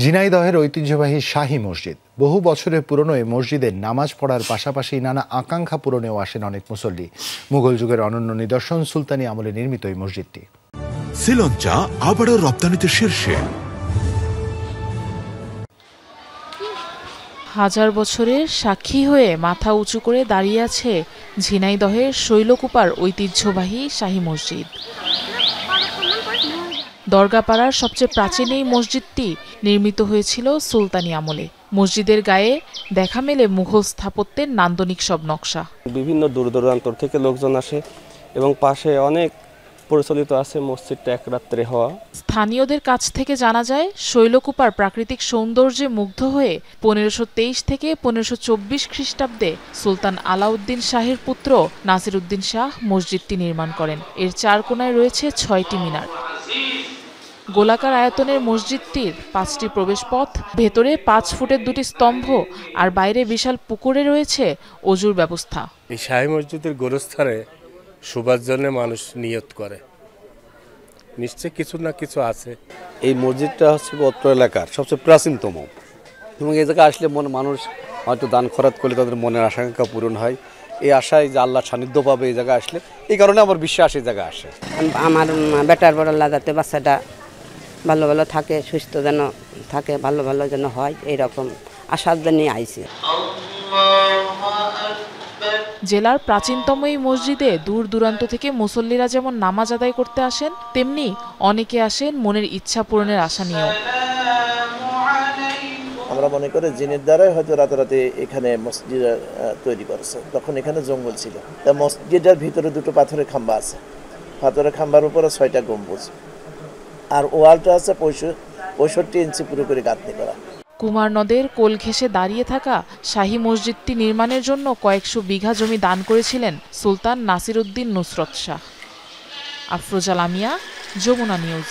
ঝিনাইদহের ঐতিহ্যবাহী শাহী মসজিদ। বহু বছরের পুরনো এই মসজিদে নামাজ পড়ার পাশাপাশি নানা আকাঙ্ক্ষা পূরণেও আসেন অনেক মুসল্লি। মুঘল যুগের অনন্য নিদর্শন সুলতানি আমলে নির্মিত এই মসজিদটি। শ্রীলঙ্কা আবারও রপ্তানিতে শীর্ষে। হাজার বছরের সাক্ষী হয়ে মাথা উঁচু করে দাঁড়িয়ে আছে ঝিনাইদহের শৈলকুপার ঐতিহ্যবাহী শাহী মসজিদ। দরগাপাড়ার সবচেয়ে প্রাচীন এই মসজিদটি নির্মিত হয়েছিল সুলতানি আমলে। মসজিদের গায়ে দেখা মেলে মুঘল স্থাপত্যের নান্দনিক সব নকশা। বিভিন্ন দূর দূরান্ত থেকে লোকজন আসে এবং পাশে অনেক প্রচলিত আছে মসজিদটা এক রাত্রে হওয়া। স্থানীয়দের কাছ থেকে জানা যায়, শৈলকুপার প্রাকৃতিক সৌন্দর্যে মুগ্ধ হয়ে 1523 থেকে 1524 খ্রিস্টাব্দে সুলতান আলাউদ্দিন শাহের পুত্র নাসিরউদ্দিন শাহ মসজিদটি নির্মাণ করেন। এর চার কোণায় রয়েছে 6টি মিনার। গোলাকার আয়তনের মসজিদটির 5টি প্রবেশপথ, ভেতরে 5 ফুটের 2টি স্তম্ভ আর বাইরে বিশাল পুকুরে রয়েছে অজুর ব্যবস্থা। এই শাহী মসজিদের গোরস্থানে শোবার জন্য মানুষ নিয়ত করে, নিশ্চয় কিছু না কিছু আছে। এই মসজিদটা হচ্ছে অত্র এলাকার সবচেয়ে প্রাচীনতম এবং এই জায়গায় আসলে মানুষ হয়তো দান খরাত করলে তাদের মনের আকাঙ্ক্ষা পূরণ হয়। এই আশায় যে আল্লাহ সান্নিধ্য পাবে এই জায়গায় আসলে, এই কারণে আমার বিশ্বাস এই জায়গায় আসে। আমার বেটার বড় যাতে বাচ্চাটা ভালো ভালো থাকে, সুস্থ যেন থাকে, ভালো ভালো যেন হয়, এইরকম আশার জন্য আইছে। জেলার প্রাচীনতম এই মসজিদে দূর দূরান্ত থেকে মুসল্লিরা যেমন নামাজ আদায় করতে আসেন, তেমনি অনেকে আসেন মনের ইচ্ছা পূরণের আশা নিয়েও। আমরা মনে করি জিনের দ্বারাই হয়তো রাতারাতি এখানে মসজিদ তৈরি করেছে। তখন এখানে জঙ্গল ছিল। তা মসজিদের ভিতরে 2টো পাথরের খাম্বা আছে, পাথরের খাম্বার উপরে 6টা গম্বুজ, আর ওয়ালটা আছে 65 ইঞ্চি পুরোপুরি গাঁথনি করা। কুমার নদের কোল ঘেঁষে দাঁড়িয়ে থাকা শাহী মসজিদটি নির্মাণের জন্য কয়েকশো বিঘা জমি দান করেছিলেন সুলতান নাসিরউদ্দিন নুসরত শাহ। আফরোজা লামিয়া, যমুনা নিউজ।